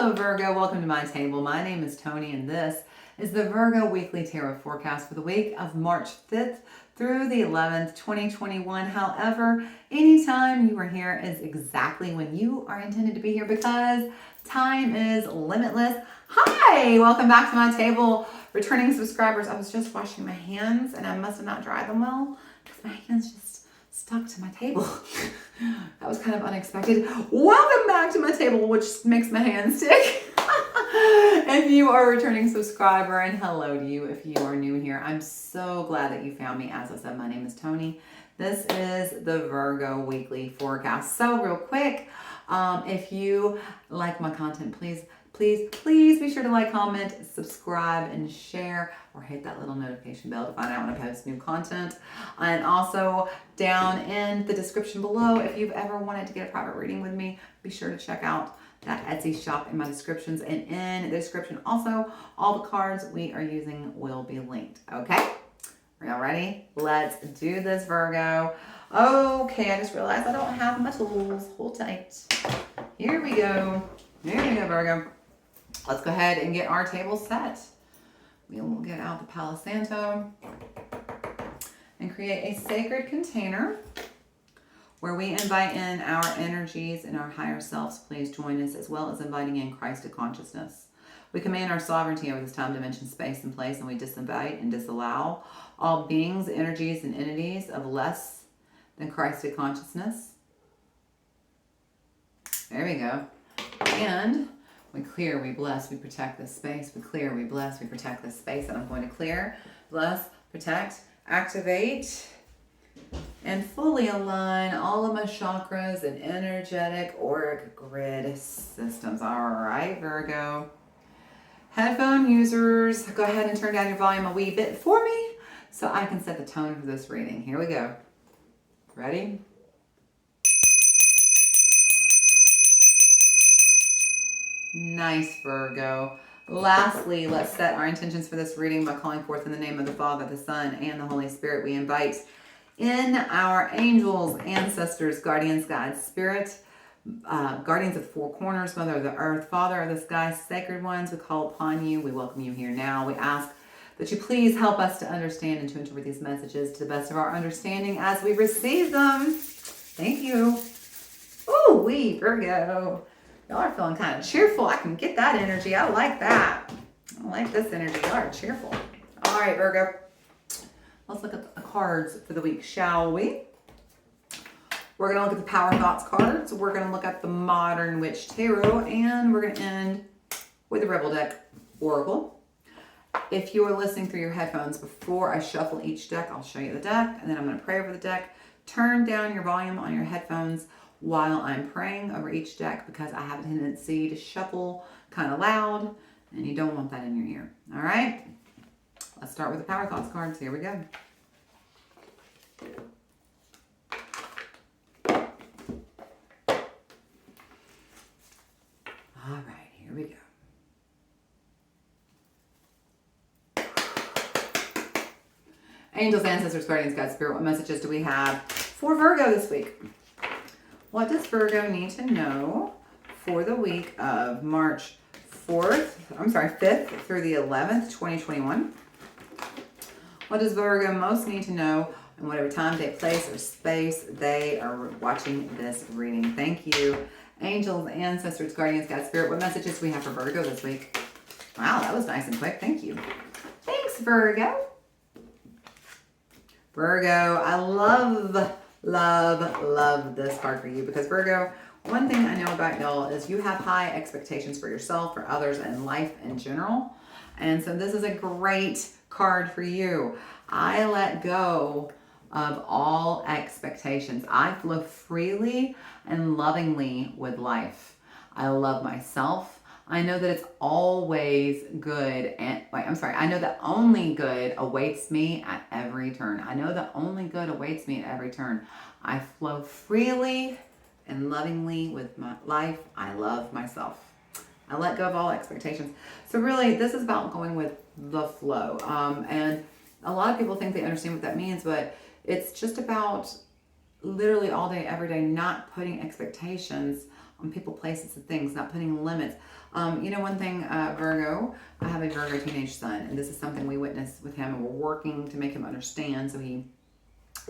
Hello Virgo, welcome to my table. My name is Toni and this is the Virgo Weekly Tarot Forecast for the week of March 5th through the 11th, 2021. However, anytime you are here is exactly when you are intended to be here because time is limitless. Hi, welcome back to my table. Returning subscribers, I was just washing my hands and I must have not dried them well because my hands just stuck to my table. That was kind of unexpected. Welcome back to my table, which makes my hands stick. If you are a returning subscriber, and hello to you if you are new here. I'm so glad that you found me. As I said, my name is Toni. This is the Virgo Weekly Forecast. So real quick, if you like my content, please be sure to like, comment, subscribe, and share, or hit that little notification bell to find out when I post new content. And also down in the description below, if you've ever wanted to get a private reading with me, be sure to check out that Etsy shop in my descriptions. And in the description also, all the cards we are using will be linked. Okay? Are y'all ready? Let's do this, Virgo. Okay, I just realized I don't have my tools. Hold tight. Here we go. Here we go, Virgo. Let's go ahead and get our table set. We will get out the Palo Santo and create a sacred container where we invite in our energies and our higher selves. Please join us, as well as inviting in Christ to consciousness. We command our sovereignty over this time, dimension, space, and place, and we disinvite and disallow all beings, energies, and entities of less than Christed consciousness. There we go. And we clear, we bless, we protect this space. We clear, we bless, we protect this space. And I'm going to clear, bless, protect, activate, and fully align all of my chakras and energetic auric grid systems. All right, Virgo. Headphone users, go ahead and turn down your volume a wee bit for me so I can set the tone for this reading. Here we go. Ready? Nice, Virgo. Lastly, let's set our intentions for this reading by calling forth in the name of the Father, the Son, and the Holy Spirit. We invite in our angels, ancestors, guardians, guides, spirit, guardians of the four corners, Mother of the earth, Father of the sky, sacred ones. We call upon you. We welcome you here now. We ask that you please help us to understand and to interpret these messages to the best of our understanding as we receive them. Thank you. Ooh, Virgo. Y'all are feeling kind of cheerful. I can get that energy. I like that. I like this energy. Y'all are cheerful. All right, Virgo. Let's look at the cards for the week, shall we? We're going to look at the Power Thoughts cards. We're going to look at the Modern Witch Tarot. And we're going to end with the Rebel Deck Oracle. If you are listening through your headphones, before I shuffle each deck, I'll show you the deck. And then I'm going to pray over the deck. Turn down your volume on your headphones while I'm praying over each deck because I have a tendency to shuffle kind of loud and you don't want that in your ear. All right, let's start with the Power Thoughts cards. Here we go. All right, here we go. Angels, ancestors, guardians, God, spirit, what messages do we have for Virgo this week? What does Virgo need to know for the week of March 5th through the 11th, 2021? What does Virgo most need to know in whatever time, day, place, or space they are watching this reading? Thank you. Angels, ancestors, guardians, God, spirit, what messages do we have for Virgo this week? Wow, that was nice and quick. Thank you. Thanks, Virgo. Virgo, I love this card for you because Virgo, one thing I know about y'all is you have high expectations for yourself, for others, and life in general. And so this is a great card for you. I let go of all expectations. I flow freely and lovingly with life. I love myself. I know that it's always good I know that only good awaits me at every turn. I know that only good awaits me at every turn. I flow freely and lovingly with my life. I love myself. I let go of all expectations. So really, this is about going with the flow. And a lot of people think they understand what that means, but it's just about literally all day, every day, not putting expectations on people, places, and things, not putting limits. You know, one thing, Virgo, I have a Virgo teenage son, and this is something we witnessed with him, and we're working to make him understand so he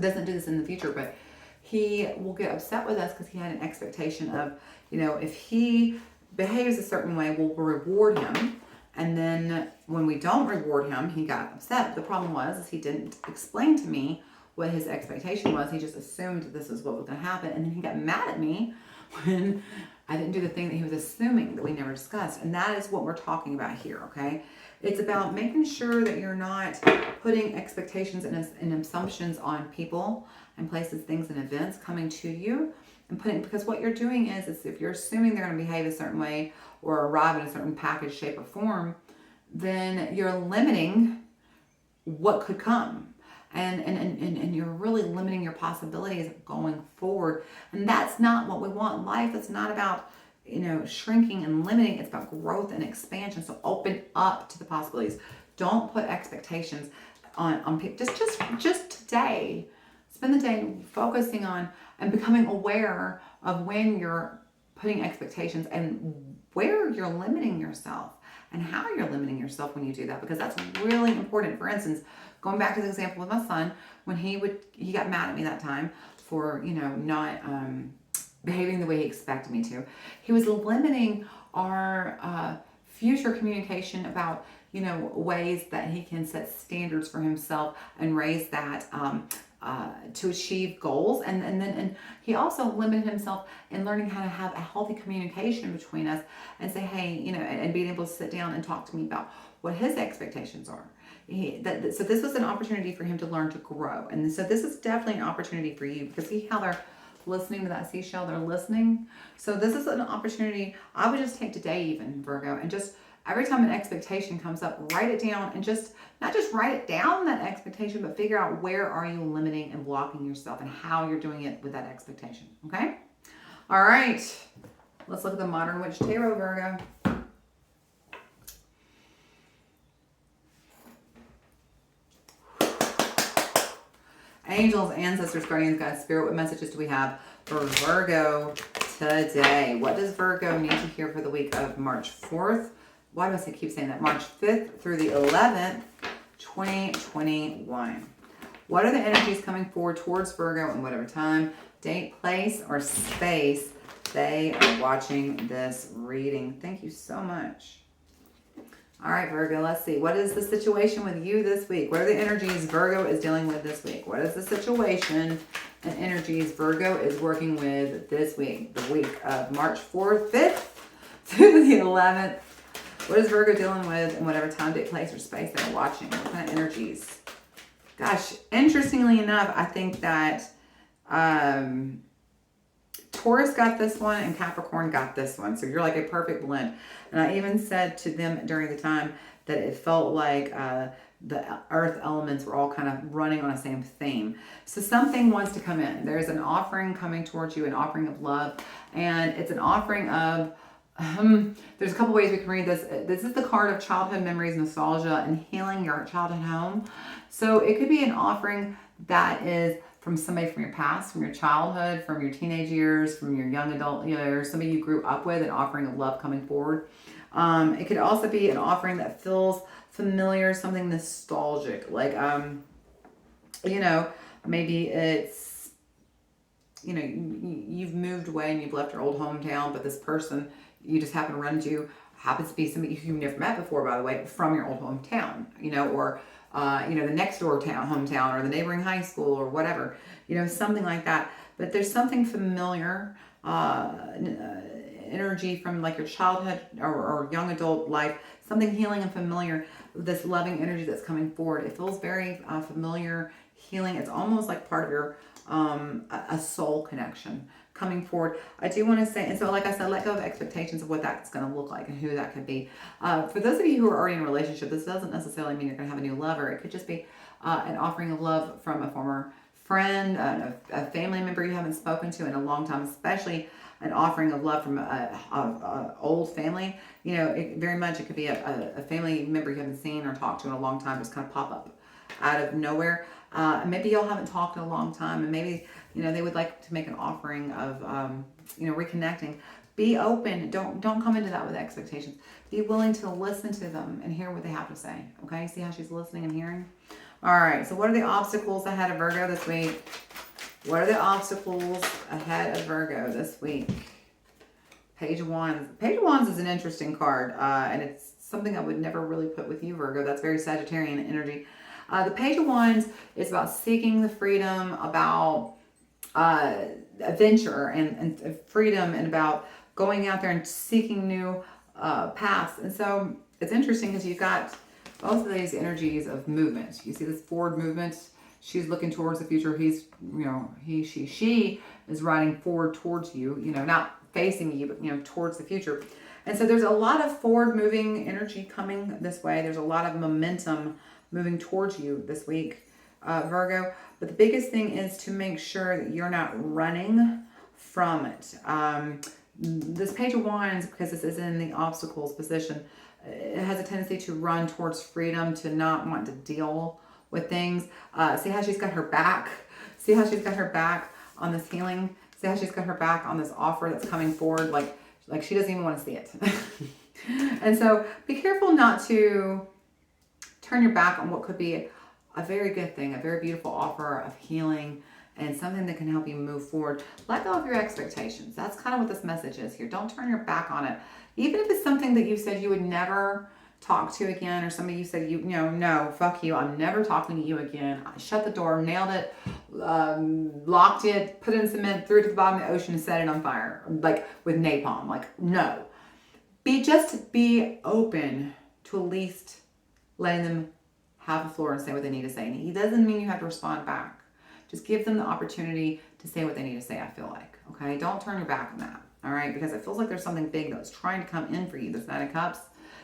doesn't do this in the future, but he will get upset with us because he had an expectation of, you know, if he behaves a certain way, we'll reward him. And then when we don't reward him, he got upset. The problem was is he didn't explain to me what his expectation was. He just assumed this is what was going to happen. And then he got mad at me when I didn't do the thing that he was assuming that we never discussed. And that is what we're talking about here, okay? It's about making sure that you're not putting expectations and assumptions on people and places, things, and events coming to you. And because what you're doing is if you're assuming they're going to behave a certain way or arrive in a certain package, shape, or form, then you're limiting what could come. And you're really limiting your possibilities going forward. And that's not what we want in life. It's not about, you know, shrinking and limiting. It's about growth and expansion. So open up to the possibilities. Don't put expectations on people. Just today, spend the day focusing on and becoming aware of when you're putting expectations and where you're limiting yourself and how you're limiting yourself when you do that, because that's really important. For instance, going back to the example with my son, when he got mad at me that time for, you know, not behaving the way he expected me to. He was limiting our future communication about, you know, ways that he can set standards for himself and raise that to achieve goals. And he also limited himself in learning how to have a healthy communication between us and say, hey, you know, and being able to sit down and talk to me about what his expectations are. So this was an opportunity for him to learn to grow. And so this is definitely an opportunity for you, because see how they're listening to that seashell, they're listening. So this is an opportunity. I would just take today even, Virgo, and just every time an expectation comes up, write it down and just, not just write it down, that expectation, but figure out where are you limiting and blocking yourself and how you're doing it with that expectation, okay? All right, let's look at the Modern Witch Tarot, Virgo. Angels, ancestors, guardians, guides, spirit, what messages do we have for Virgo today? What does Virgo need to hear for the week of March 4th? Why do I keep saying that? March 5th through the 11th, 2021. What are the energies coming forward towards Virgo in whatever time, date, place, or space they are watching this reading? Thank you so much. All right, Virgo, let's see. What is the situation with you this week? What are the energies Virgo is dealing with this week? What is the situation and energies Virgo is working with this week? The week of March 4th, 5th through the 11th. What is Virgo dealing with in whatever time, date, place, or space they're watching? What kind of energies? Gosh, interestingly enough, I think that Taurus got this one and Capricorn got this one. So you're like a perfect blend. And I even said to them during the time that it felt like the earth elements were all kind of running on the same theme. So something wants to come in. There's an offering coming towards you, an offering of love. And it's an offering of, there's a couple ways we can read this. This is the card of childhood memories, nostalgia, and healing your childhood home. So it could be an offering that is from somebody from your past, from your childhood, from your teenage years, from your young adult years, somebody you grew up with, an offering of love coming forward. It could also be an offering that feels familiar, something nostalgic, like, you know, maybe it's, you know, you've moved away and you've left your old hometown, but this person you just happen to run into happens to be somebody you've never met before, by the way, from your old hometown, you know, or you know, the next door hometown or the neighboring high school or whatever, you know, something like that. But there's something familiar, energy from like your childhood or young adult life, something healing and familiar, this loving energy that's coming forward. It feels very familiar, healing. It's almost like part of your, a soul connection coming forward. I do want to say, and so like I said, let go of expectations of what that's going to look like and who that could be. For those of you who are already in a relationship, this doesn't necessarily mean you're going to have a new lover. It could just be an offering of love from a former friend, a family member you haven't spoken to in a long time, especially an offering of love from a old family. You know, it could be a family member you haven't seen or talked to in a long time, just kind of pop up out of nowhere. Maybe y'all haven't talked in a long time, and maybe, you know, they would like to make an offering of, you know, reconnecting. Be open. Don't come into that with expectations. Be willing to listen to them and hear what they have to say. Okay? See how she's listening and hearing? All right. So what are the obstacles ahead of Virgo this week? What are the obstacles ahead of Virgo this week? Page of Wands. Page of Wands is an interesting card, and it's something I would never really put with you, Virgo. That's very Sagittarian energy. The Page of Wands is about seeking the freedom, about adventure and freedom, and about going out there and seeking new paths. And so it's interesting because you've got both of these energies of movement. You see this forward movement. She's looking towards the future. He's, she is riding forward towards you, not facing you, but, towards the future. And so there's a lot of forward moving energy coming this way. There's a lot of momentum moving towards you this week, Virgo. But the biggest thing is to make sure that you're not running from it. This Page of Wands, because this is in the obstacles position, it has a tendency to run towards freedom, to not want to deal with things. See how she's got her back? See how she's got her back on this healing? See how she's got her back on this offer that's coming forward? Like she doesn't even want to see it. And so be careful not to turn your back on what could be a very good thing, a very beautiful offer of healing and something that can help you move forward. Let go of your expectations. That's kind of what this message is here. Don't turn your back on it. Even if it's something that you said you would never talk to again, or somebody you said, no, fuck you, I'm never talking to you again. I shut the door, nailed it, locked it, put it in cement, threw it to the bottom of the ocean and set it on fire, like with napalm. Like, no. Just be open to at least letting them have the floor and say what they need to say. And it doesn't mean you have to respond back. Just give them the opportunity to say what they need to say, I feel like. Okay? Don't turn your back on that. All right? Because it feels like there's something big that's trying to come in for you, this Knight of Cups,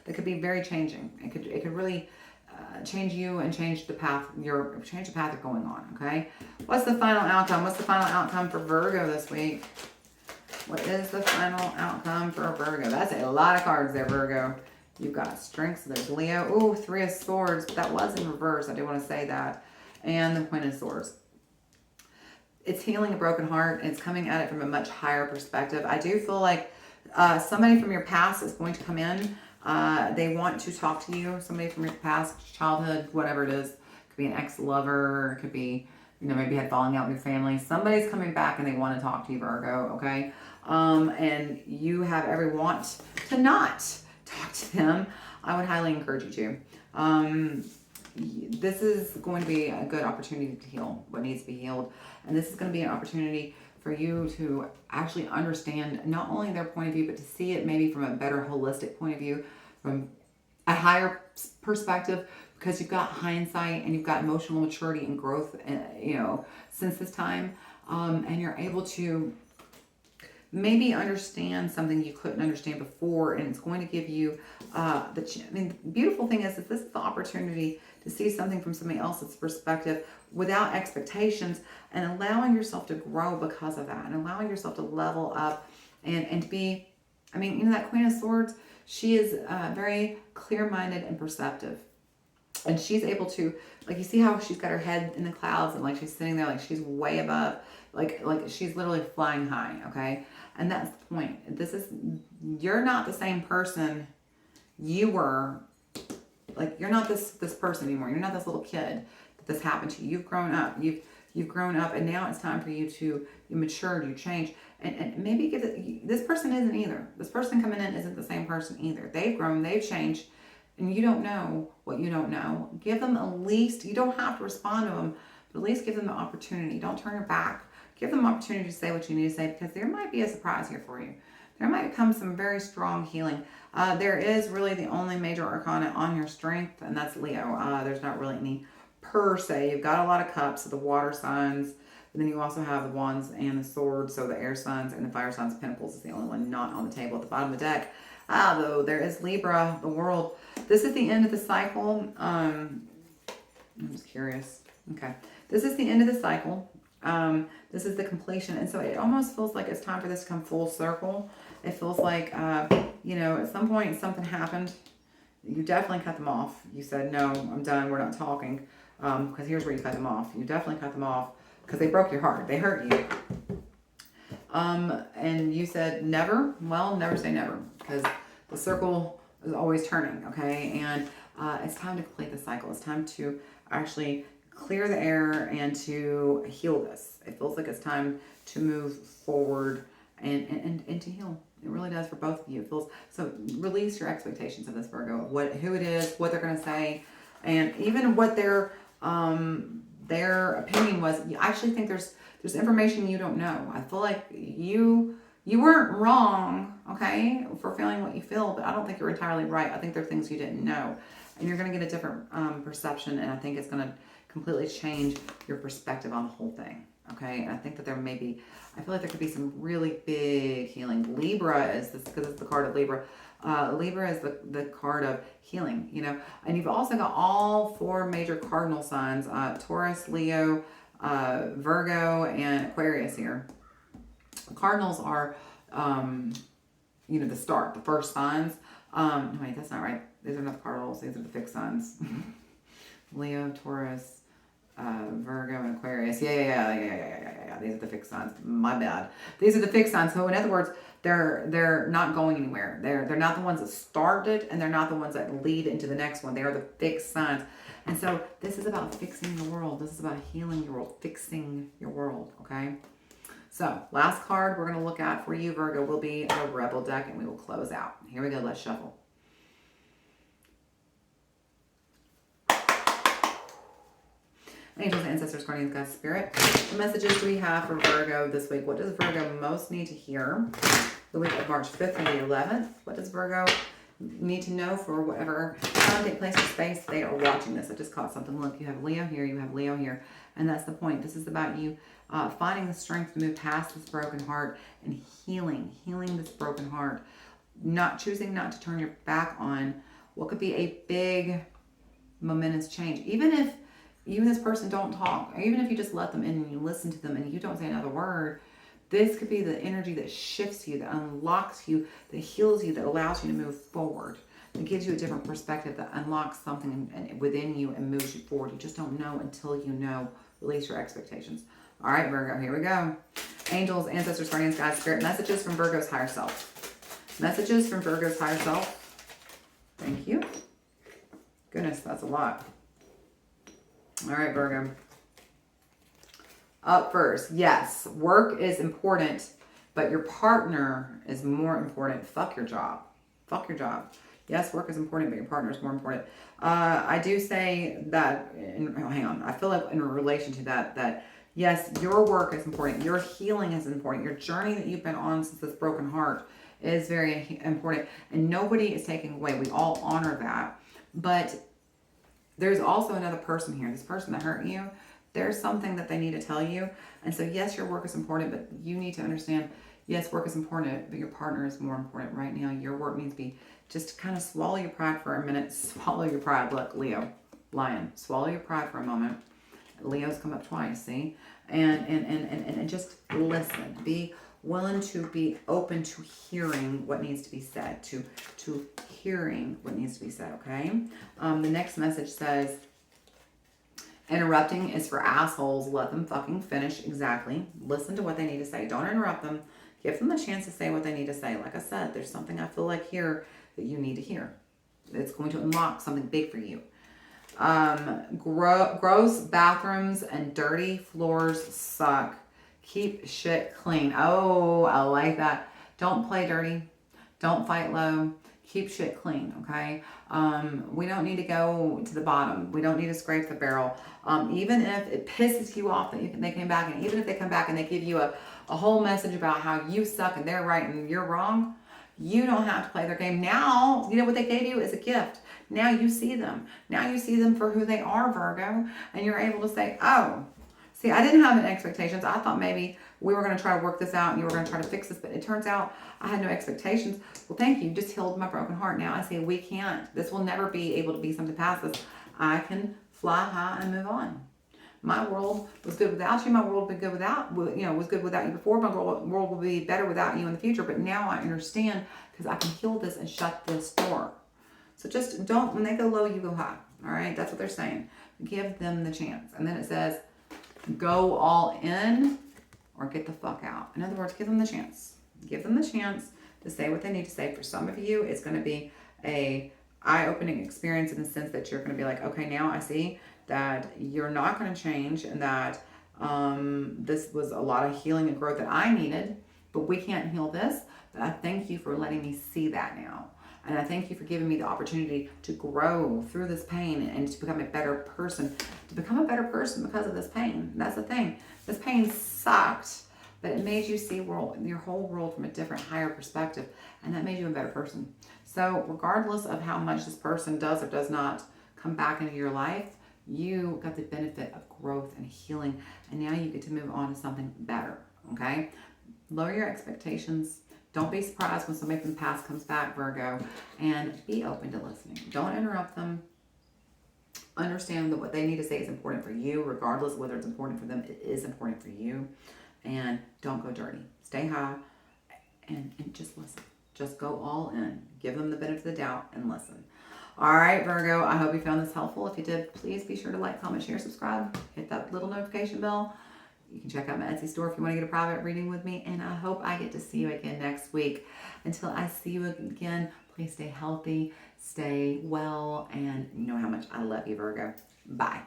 that could be very changing. It could really change you and change the path you're going on. Okay? What's the final outcome? What's the final outcome for Virgo this week? What is the final outcome for Virgo? That's a lot of cards there, Virgo. You've got Strength, so there's Leo. Ooh, Three of Swords, but that was in reverse. I do want to say that. And the Queen of Swords. It's healing a broken heart, and it's coming at it from a much higher perspective. I do feel like somebody from your past is going to come in. They want to talk to you. Somebody from your past, childhood, whatever it is. It could be an ex-lover. It could be, maybe you had falling out with your family. Somebody's coming back and they want to talk to you, Virgo, okay? And you have every want to not talk to them. I would highly encourage you to. This is going to be a good opportunity to heal what needs to be healed. And this is going to be an opportunity for you to actually understand not only their point of view, but to see it maybe from a better holistic point of view, from a higher perspective, because you've got hindsight and you've got emotional maturity and growth, since this time. And you're able to maybe understand something you couldn't understand before, and it's going to give you the beautiful thing is that this is the opportunity to see something from somebody else's perspective without expectations, and allowing yourself to grow because of that, and allowing yourself to level up and to be, that Queen of Swords, she is very clear-minded and perceptive. And she's able to, you see how she's got her head in the clouds and she's sitting there she's way above, like she's literally flying high, okay? And that's the point. You're not the same person you were. You're not this person anymore. You're not this little kid that this happened to you. You've grown up. You've grown up, and now it's time for you mature, you change. And maybe this person isn't either. This person coming in isn't the same person either. They've grown, they've changed. And you don't know what you don't know. Give them at least, you don't have to respond to them, but at least give them the opportunity. Don't turn your back. Give them the opportunity to say what you need to say, because there might be a surprise here for you. There might come some very strong healing. There is really the only major arcana on your Strength, and that's Leo. There's not really any per se. You've got a lot of cups, so the water signs, and then you also have the Wands and the Swords, so the air signs and the fire signs. Pentacles is the only one not on the table at the bottom of the deck. Though there is Libra, the World. This is the end of the cycle. I'm just curious. Okay. This is the end of the cycle. This is the completion. And so it almost feels like it's time for this to come full circle. It feels like, at some point something happened. You definitely cut them off. You said, no, I'm done. We're not talking. Because here's where you cut them off. You definitely cut them off because they broke your heart. They hurt you. And you said never. Well, never say never, because the circle is always turning, okay? And it's time to complete the cycle. It's time to actually clear the air and to heal this. It feels like it's time to move forward and to heal. It really does for both of you. It feels so. Release your expectations of this, Virgo. Who it is, what they're going to say, and even what their opinion was. I actually think there's information you don't know. I feel like you weren't wrong, okay, for feeling what you feel, but I don't think you're entirely right. I think there are things you didn't know, and you're going to get a different perception, and I think it's going to completely change your perspective on the whole thing. Okay, and I think that I feel like there could be some really big healing. Libra is this, because it's the card of Libra. Libra is the card of healing, you know. And you've also got all 4 major cardinal signs, Taurus, Leo, Virgo, and Aquarius here. Cardinals are, you know, the first signs. No, wait, that's not right. These are not the cardinals. These are the fixed signs. Leo, Taurus, Virgo, and Aquarius. Yeah. These are the fixed signs. My bad. These are the fixed signs. So in other words, they're not going anywhere. They're not the ones that started, and they're not the ones that lead into the next one. They are the fixed signs. And so this is about fixing the world. This is about healing your world, fixing your world. Okay. So last card we're going to look at for you, Virgo, will be the Rebel deck, and we will close out. Here we go. Let's shuffle. Angels, ancestors, guardians, God, spirit. What messages do we have for Virgo this week? What does Virgo most need to hear the week of March 5th through the 11th? What does Virgo need to know for whatever time, date, place, or space they are watching this? I just caught something. Look, you have Leo here, you have Leo here. And that's the point. This is about you finding the strength to move past this broken heart and healing this broken heart. Choosing not to turn your back on what could be a big, momentous change. Even if you and this person don't talk, or even if you just let them in and you listen to them and you don't say another word, this could be the energy that shifts you, that unlocks you, that heals you, that allows you to move forward. It gives you a different perspective, that unlocks something within you and moves you forward. You just don't know until you know. Release your expectations. All right, Virgo, here we go. Angels, ancestors, guardians, God, spirit. Messages from Virgo's higher self. Messages from Virgo's higher self. Thank you. Goodness, that's a lot. All right, Virgo. Up first, yes, work is important, but your partner is more important. Fuck your job. Fuck your job. Yes, work is important, but your partner is more important. I do say that, hang on, I feel like in relation to that yes, your work is important. Your healing is important. Your journey that you've been on since this broken heart is very important. And nobody is taking away. We all honor that. But there's also another person here. This person that hurt you, there's something that they need to tell you. And so, yes, your work is important, but you need to understand, yes, work is important, but your partner is more important right now. Your work needs to be, just kind of swallow your pride for a minute. Swallow your pride. Look, Leo, Lion, swallow your pride for a moment. Leo's come up twice, see? And just listen. Be willing to be open to hearing what needs to be said, to hearing what needs to be said, okay? The next message says, interrupting is for assholes. Let them fucking finish. Exactly. Listen to what they need to say. Don't interrupt them. Give them a chance to say what they need to say. Like I said, there's something I feel like here that you need to hear. It's going to unlock something big for you. Gross bathrooms and dirty floors suck. Keep shit clean. Oh, I like that. Don't play dirty. Don't fight low. Keep shit clean, okay? We don't need to go to the bottom. We don't need to scrape the barrel. Even if it pisses you off that they came back, and even if they come back and they give you a whole message about how you suck and they're right and you're wrong, you don't have to play their game. Now, you know what they gave you is a gift. Now you see them. Now you see them for who they are, Virgo, and you're able to say, oh, see, I didn't have any expectations. I thought maybe we were going to try to work this out and you were going to try to fix this, but it turns out I had no expectations. Well, thank you. You just healed my broken heart. Now I say we can't. This will never be able to be something past this. I can fly high and move on. My world was good without you. My world was good without, was good without you before. My world will be better without you in the future. But now I understand because I can heal this and shut this door. So just don't, when they go low, you go high. All right. That's what they're saying. Give them the chance. And then it says, go all in or get the fuck out. In other words, give them the chance. Give them the chance to say what they need to say. For some of you, it's going to be a eye-opening experience in the sense that you're going to be like, okay, now I see that you're not going to change, and that this was a lot of healing and growth that I needed, but we can't heal this. But I thank you for letting me see that now. And I thank you for giving me the opportunity to grow through this pain and to become a better person. To become a better person because of this pain. That's the thing. This pain sucked, but it made you see your whole world from a different, higher perspective. And that made you a better person. So regardless of how much this person does or does not come back into your life, you got the benefit of growth and healing. And now you get to move on to something better. Okay? Lower your expectations. Don't be surprised when somebody from the past comes back, Virgo, and be open to listening. Don't interrupt them. Understand that what they need to say is important for you, regardless of whether it's important for them. It is important for you. And don't go dirty. Stay high and just listen. Just go all in. Give them the benefit of the doubt and listen. All right, Virgo, I hope you found this helpful. If you did, please be sure to like, comment, share, subscribe. Hit that little notification bell. You can check out my Etsy store if you want to get a private reading with me. And I hope I get to see you again next week. Until I see you again, please stay healthy, stay well, and you know how much I love you, Virgo. Bye.